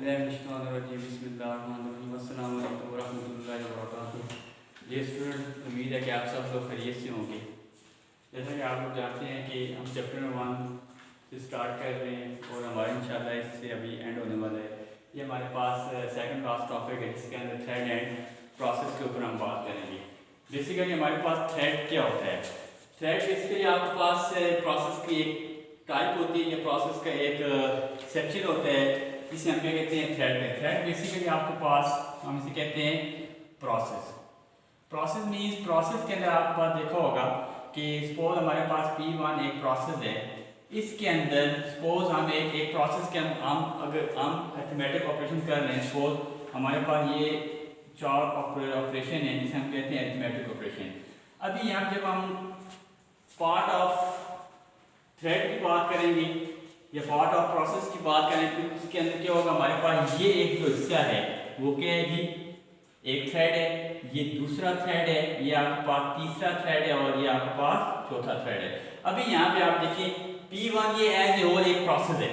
ये स्टूडेंट, उम्मीद है कि आप सब लोग खैरियत से होंगे। जैसा कि आप लोग जानते हैं कि हम चैप्टर नंबर 1 से स्टार्ट कर रहे हैं और हमारा इंशाल्लाह इससे अभी एंड होने वाला है। ये हमारे पास सेकंड क्लास टॉपिक है जिसके अंदर थ्रेड एंड प्रोसेस के ऊपर हम बात करेंगे। बेसिकली हमारे पास थ्रेड क्या होता है? थ्रेड बेसिकली आपके पास प्रोसेस की एक टाइप होती है या प्रोसेस का एक सेक्शन होता है जिसे हम क्या कहते हैं? थ्रेड। थ्रेड बेसिकली आपके पास हम इसे कहते हैं प्रोसेस। प्रोसेस मीन्स प्रोसेस के अंदर आपके पास देखा होगा कि सपोज हमारे पास P1 एक प्रोसेस है। इसके अंदर सपोज हम एक प्रोसेस के अगर हम अरिथमेटिक ऑपरेशन कर रहे हैं, सपोज हमारे पास ये 4 ऑपरेशन है जिसे हम कहते हैं अरिथमेटिक ऑपरेशन। अभी यहाँ जब हम पार्ट ऑफ थ्रेड की बात करेंगे या पार्ट ऑफ प्रोसेस की बात करें तो इसके अंदर क्या होगा? हमारे पास ये एक जो हिस्सा है वो क्या है जी? एक थ्रेड है, ये दूसरा थ्रेड है, ये आपके पास तीसरा थ्रेड है और ये आपके पास चौथा थ्रेड है। अभी यहाँ पे आप देखिए P1 ये एज ए होल एक प्रोसेस है,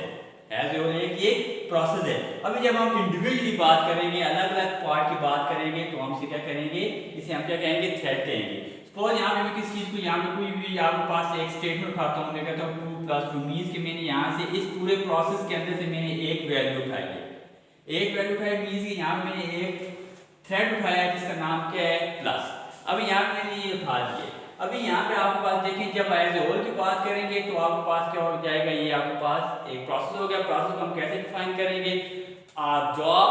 एज ए होल एक ये प्रोसेस है। अभी जब हम इंडिविजुअली बात करेंगे, अलग अलग पार्ट की बात करेंगे तो हम इसे क्या करेंगे? इसे हम क्या कहेंगे? थ्रेड कहेंगे। सपोज यहाँ पे मैं किस चीज़ को यहाँ पे कोई भी आपके पास एक स्टेटमेंट उठाता हूँ, मैं कहता हूँ 2 + 2 मीन्स कि मैंने यहाँ से इस पूरे प्रोसेस के अंदर से मैंने एक वैल्यू उठाई है। एक वैल्यू उठाई मीन्स कि यहाँ मैंने एक थ्रेड उठाया है जिसका नाम क्या है? प्लस। अभी यहाँ पे मैंने ये उठा दिए। अभी यहाँ पे आपके पास देखें जब एज ए होल की बात करेंगे तो आपके पास क्या हो जाएगा? ये आपके पास एक प्रोसेस हो गया। प्रोसेस को हम कैसे डिफाइन करेंगे? Job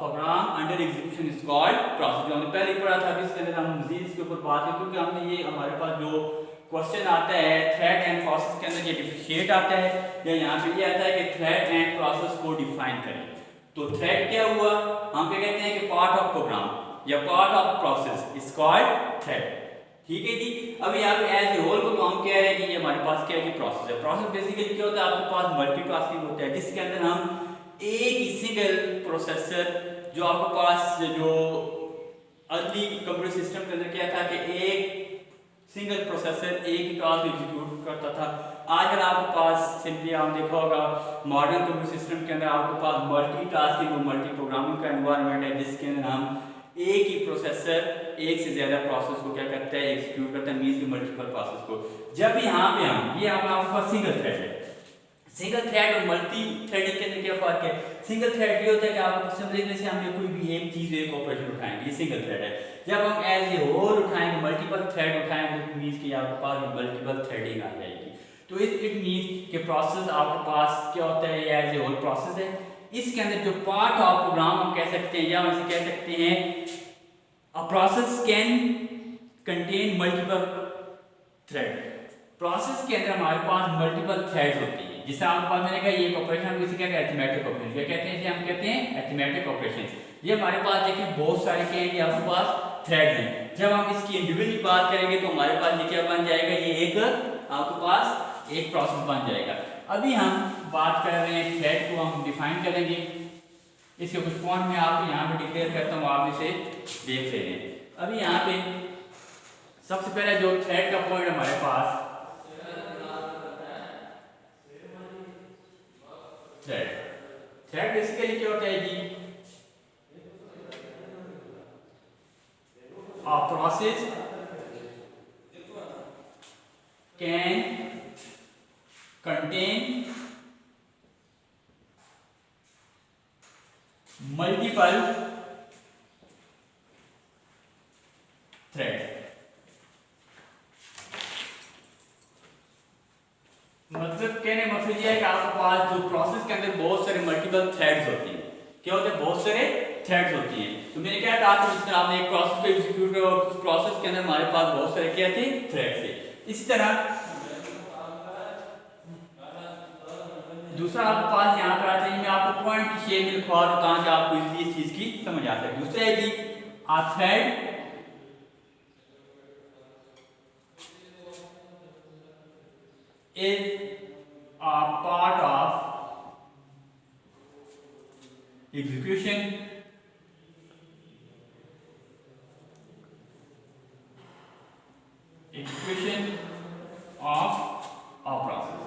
program under execution is called process. जो हमने पहले पढ़ा था, अभी इसके अंदर हम मजीद इसके ऊपर बात करें क्योंकि हमने ये हमारे पास जो क्वेश्चन आता है थ्रेड एंड प्रोसेस के अंदर ये डिफरेंशिएट आता है या यहाँ पे ये आता है कि थ्रेड एंड प्रोसेस को डिफाइन करें। तो थ्रेड क्या हुआ? हम क्या कहते हैं कि पार्ट ऑफ प्रोग्राम या part of process is called thread. ठीक है जी। अभी आप एज ए होल को तो हम कह रहे हैं कि ये हमारे पास क्या है? प्रोसेस है। प्रोसेस बेसिकली क्या होता है? आपके पास मल्टीटास्किंग होता है जिसके अंदर हम एक ही सिंगल प्रोसेसर, जो आपके पास जो अर्ली कंप्यूटर सिस्टम के अंदर क्या था कि एक सिंगल प्रोसेसर एक ही टास्क एग्जीक्यूट करता था। आजकल आपके पास सिंपली आप देखा होगा मॉडर्न कंप्यूटर सिस्टम के अंदर आपके पास मल्टीटास्किंग और मल्टी प्रोग्रामिंग का एनवायरनमेंट है जिसके अंदर हम एक ही प्रोसेसर एक से ज्यादा प्रोसेस को क्या करता है? एग्जीक्यूट करता है, मींस की मल्टीपल प्रोसेस को। जब यहाँ पे हम ये आपके पास सिंगल थ्रेड है। सिंगल थ्रेड और मल्टी थ्रेडिंग के अंदर क्या फर्क है? सिंगल थ्रेड ये होता है कि आपको समझने से हमने कोई भी एक चीज एक ऑपरेशन उठाएंगे, ये सिंगल थ्रेड है। जब हम एज ए होल उठाएंगे, मल्टीपल थ्रेड उठाएंगे तो मींस कि आपके पास मल्टीपल थ्रेडिंग आ जाएगी। तो इट मींस कि प्रोसेस आपके पास क्या होता है? एज ए होल प्रोसेस है। इसके अंदर जो पार्ट ऑफ प्रोग्राम हम कह सकते हैं या हम इसे कह सकते हैं a process can contain multiple thread. Process के अंदर हमारे पास मल्टीपल थ्रेड्स होती है। जिससे आपके पास मैंने कहा ये एक ऑपरेशन हम इसे क्या कहते हैं? Arithmetic operation. क्या कहते हैं इसे? हम कहते हैं अरिथमेटिक ऑपरेशन। ये हमारे पास देखिए बहुत सारे क्या है? आपके पास थ्रेड हैं। जब हम इसकी इंडिविजुअल बात करेंगे तो हमारे पास ये क्या बन जाएगा? ये एक आपके पास एक प्रोसेस बन जाएगा। अभी हम बात कर रहे हैं थ्रेड को हम डिफाइन करेंगे। इसके कुछ पॉइंट में आपको यहाँ पे डिक्लेयर करता हूँ, आप इसे देख ले रहे हैं। अभी यहाँ पे सबसे पहले जो थ्रेड का पॉइंट हमारे पास थ्रेड बेसिकली क्या होता है जी? A process can contain multiple threads। मतलब कहने मकसद ये है कि आपके पास जो प्रोसेस के अंदर बहुत सारे मल्टीपल थ्रेड्स होती हैं। क्या होते हैं? बहुत सारे थ्रेड्स होती हैं। तो मैंने क्या कहा था? जिसमें आपने एक प्रोसेस को एग्जीक्यूट किया और उस प्रोसेस के अंदर हमारे पास बहुत सारे क्या थे? थ्रेड्स थे। इसी तरह दूसरा आपके पास यहाँ पर आता है, मैं आपको पॉइंट की शेप में लिखवा दूँ ताकि आपको इजीली इस चीज की समझ आ सके। दूसरा है कि a thread is a part of execution of a process।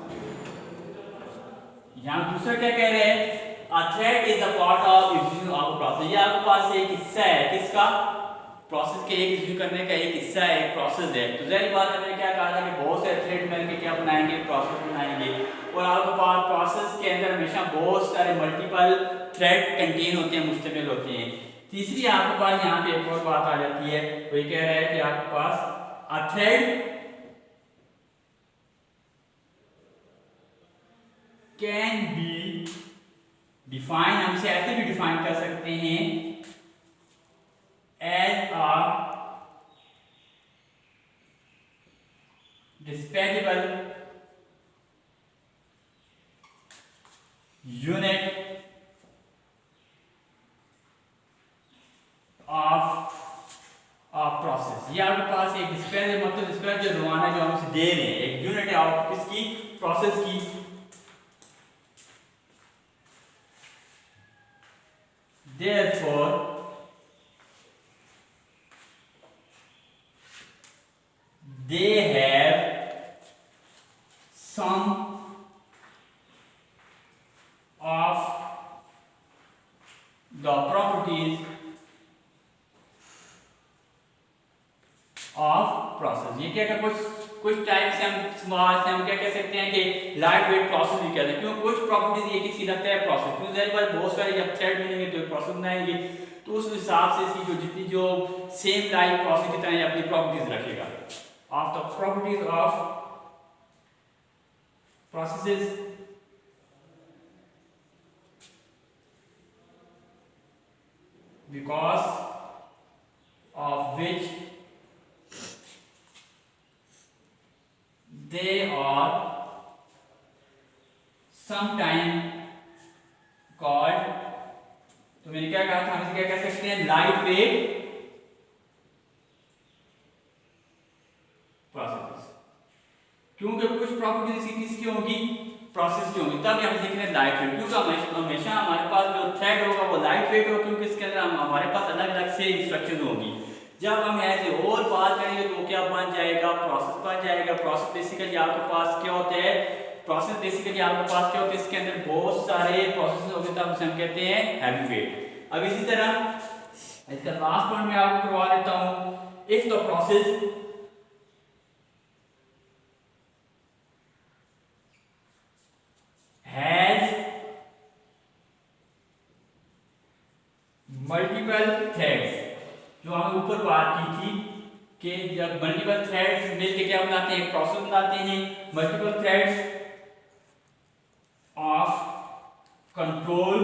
यहाँ दूसरा क्या कह रहे हैं? A thread thread is a part of execution of process. ये आपके पास एक हिस्सा है किसका, प्रोसेस के एक एग्जीक्यूट करने का एक हिस्सा है, एक प्रोसेस है। तो जाहिर बात है मैंने क्या कहा था कि बहुत सारे थ्रेड मिलकर क्या बनाएंगे, प्रोसेस बनाएंगे। और आपके पास प्रोसेस के अंदर हमेशा बहुत सारे मल्टीपल थ्रेड कंटेन होते हैं, मुश्तमिल होते हैं। तीसरी आपके पास यहाँ पे एक और बात आ जाती है, वो ये कह रहा है कि आपके पास a thread can be define, हम इसे ऐसे भी डिफाइन कर सकते हैं as a dispatchable unit of process. ये आपके पास एक डिस्पैच, मतलब डिस्पैच जो रवाना जो हम इसे दे रहे हैं, एक यूनिट है ऑफ किसकी, प्रोसेस की। Therefore, they have some of the properties of process। ये क्या क्या कुछ टाइप से हम क्या कह सकते हैं कि लाइट वेट प्रोसेस भी कहते हैं, क्यों कुछ प्रॉपर्टीज ये किसी लगता है प्रोसेस, क्यों जाहिर बात बहुत सारे जब थ्रेड मिलेंगे तो प्रोसेस बनाएंगे, तो उस हिसाब से इसकी जो जितनी जो सेम लाइक प्रोसेस की तरह अपनी प्रॉपर्टीज रखेगा। Of the properties of processes because of which they are sometime called, तो मैंने क्या कहा था, हम इसे क्या कह सकते हैं, लाइट वेट प्रोसेसेस। क्योंकि कुछ प्रॉपर्टीज किसकी होगी, प्रोसेस की होगी, तब हम लिख रहे हैं लाइट वेट। क्योंकि हमेशा हमारे पास जो थ्रेड होगा वो लाइट वेट होगा, क्योंकि इसके अंदर हमारे पास अलग अलग से इंस्ट्रक्शन होगी। जब हम ऐसे और बात करेंगे तो क्या बन जाएगा, प्रोसेस बन जाएगा। प्रोसेस बेसिकली आपके पास क्या होता है, प्रोसेस बेसिकली आपके पास क्या होता है, इसके अंदर बहुत सारे प्रोसेस होते हैं, तब उसे हम कहते हैं हैवी वेट। अब इसी तरह इसका लास्ट पॉइंट मैं आपको करवा देता हूं, if the process has multiple threads, जो हमने ऊपर बात की थी कि जब मल्टीपल थ्रेड्स मिलकर क्या बनाते हैं, प्रोसेस बनाते हैं। Multiple threads of control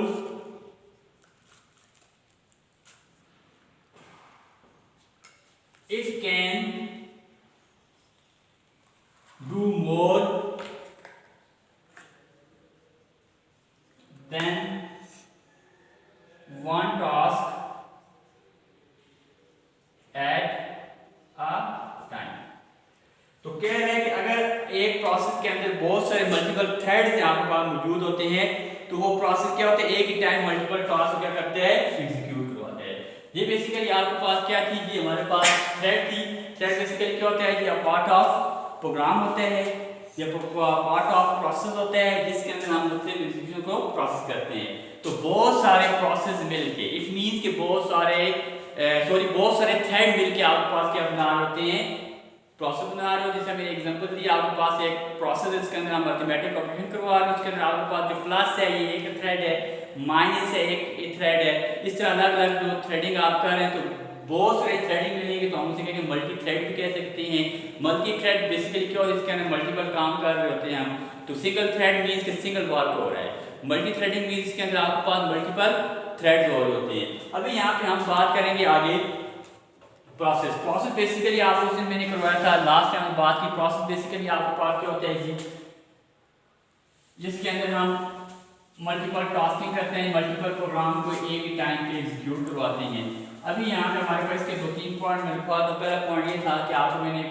it can do more than one task at a time। तो कह रहे हैं कि अगर एक प्रोसेस के अंदर बहुत सारे मल्टीपल थ्रेड्स आपके पास मौजूद होते हैं, तो वो प्रोसेस क्या होता है, एक ही टाइम मल्टीपल टास्क क्या करते हैं, एग्जीक्यूट करवाते हैं। ये बेसिकली आपके पास क्या थी, ये हमारे पास थ्रेड थी। थ्रेड बेसिकली क्या होता है, ये पार्ट ऑफ प्रोग्राम होता है, ये पार्ट ऑफ प्रोसेस होता है, जिसके अंदर हम मुख्तलिफ एग्जीक्यूशन को प्रोसेस करते हैं। तो बहुत सारे प्रोसेस मिलके, इट मींस कि बहुत सारे थ्रेड मिलके आपके पास क्या बना रहे होते हैं, प्रोसेस बना रहे हो। जैसे मैंने एग्जांपल दिया, आपके पास एक प्रोसेस है, इसके अंदर हम मैथमेटिक ऑपरेशन करवा रहे हैं, उसके अंदर आपके पास जो प्लस है ये एक थ्रेड है, माइनस है एक थ्रेड है। इस तरह अलग अलग जो थ्रेडिंग आप कर रहे हैं, तो बहुत सारे थ्रेडिंग मिलेंगे, तो हम उसे कहेंगे मल्टी थ्रेड भी कह सकते हैं। मल्टी थ्रेड बेसिकली क्या होता है, इसके अंदर मल्टीपल काम कर रहे होते हैं हम। तो सिंगल थ्रेड मीन्स कि सिंगल वर्क हो रहा है, मल्टी थ्रेडिंग मीन्स इसके अंदर आपके पास मल्टीपल थ्रेड्स हो रहे होते हैं। अभी यहाँ पे हम बात करेंगे आगे प्रोसेस बेसिकली आप उस दिन मैंने करवाया था, लास्ट टाइम हम बात की। प्रोसेस बेसिकली आपके पास क्या होता है जी, जिसके अंदर हम मल्टीपल टास्किंग करते हैं, मल्टीपल प्रोग्राम को एक ही टाइम पे एग्जीक्यूट करवाते हैं। अभी यहाँ पे हमारे पास के 2-3 पॉइंट मेरे पास। तो पहला पॉइंट ये था कि आपको मैंने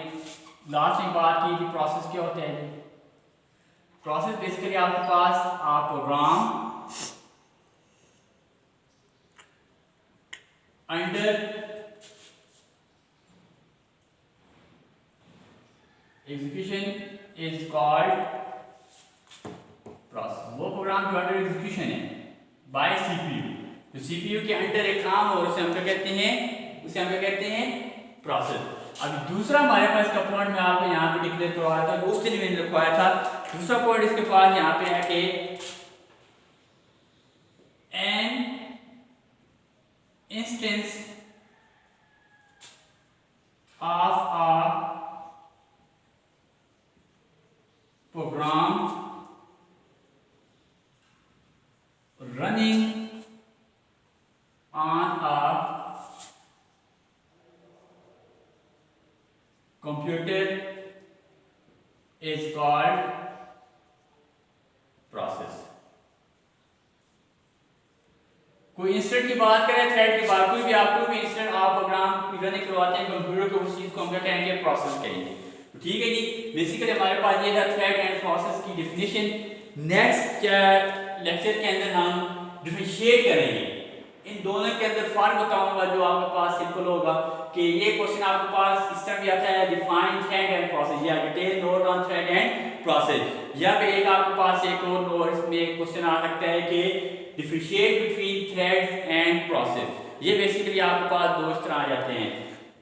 लास्ट में बात की कि प्रोसेस क्या होता है। प्रोसेस बेसिकली आपके पास आप program under execution is called process. वो प्रोग्राम जो अंडर एग्जीक्यूशन है, बाय सीपीयू। तो सीपीयू के अंडर एक काम और उसे हम क्या कहते हैं, उसे हम क्या कहते हैं, प्रोसेस। अब दूसरा हमारे पास का पॉइंट मैं आपको यहाँ पे डिक्लेयर करवाया था, उस दिन मैंने लिखवाया था। दूसरा पॉइंट इसके पास यहाँ पे है कि an instance of a program running on a computer is called process। कोई इंस्टेंट की बात करें, थ्रेड की बात, कोई भी आपको भी इंस्टेंट आप प्रोग्राम रन करवाते हैं कंप्यूटर को, उस चीज को हम क्या कहेंगे, प्रोसेस कहेंगे। ठीक है जी, बेसिकली हमारे पास ये था थ्रेड एंड प्रोसेस की डेफिनेशन। नेक्स्ट लेक्चर के अंदर हम डिफरेंशिएट करेंगे, इन दोनों के अंदर फर्क बताऊंगा जो आपके पास सिंपल होगा कि ये क्वेश्चन आपके पास इस तरह भी आता है, डिफाइन थ्रेड एंड प्रोसेस या detail note on thread and process. या पे एक आपके पास एक और नोट्स में एक क्वेश्चन आ सकता है कि differentiate between threads and process. ये बेसिकली आपके पास दो इस तरह आ जाते हैं।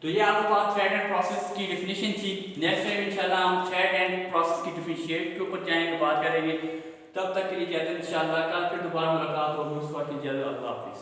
तो ये आपके पास थ्रेड एंड प्रोसेस की डेफिनेशन थी। नेक्स्ट टाइम इंशाल्लाह हम थ्रेड एंड प्रोसेस की डिफरेंशिएट के ऊपर जाएंगे, बात करेंगे। तब तक के लिए इजाजत, इंशाल्लाह कल फिर दोबारा मुलाकात होगी, उस वक्त इजाजत, अल्लाह हाफिज़।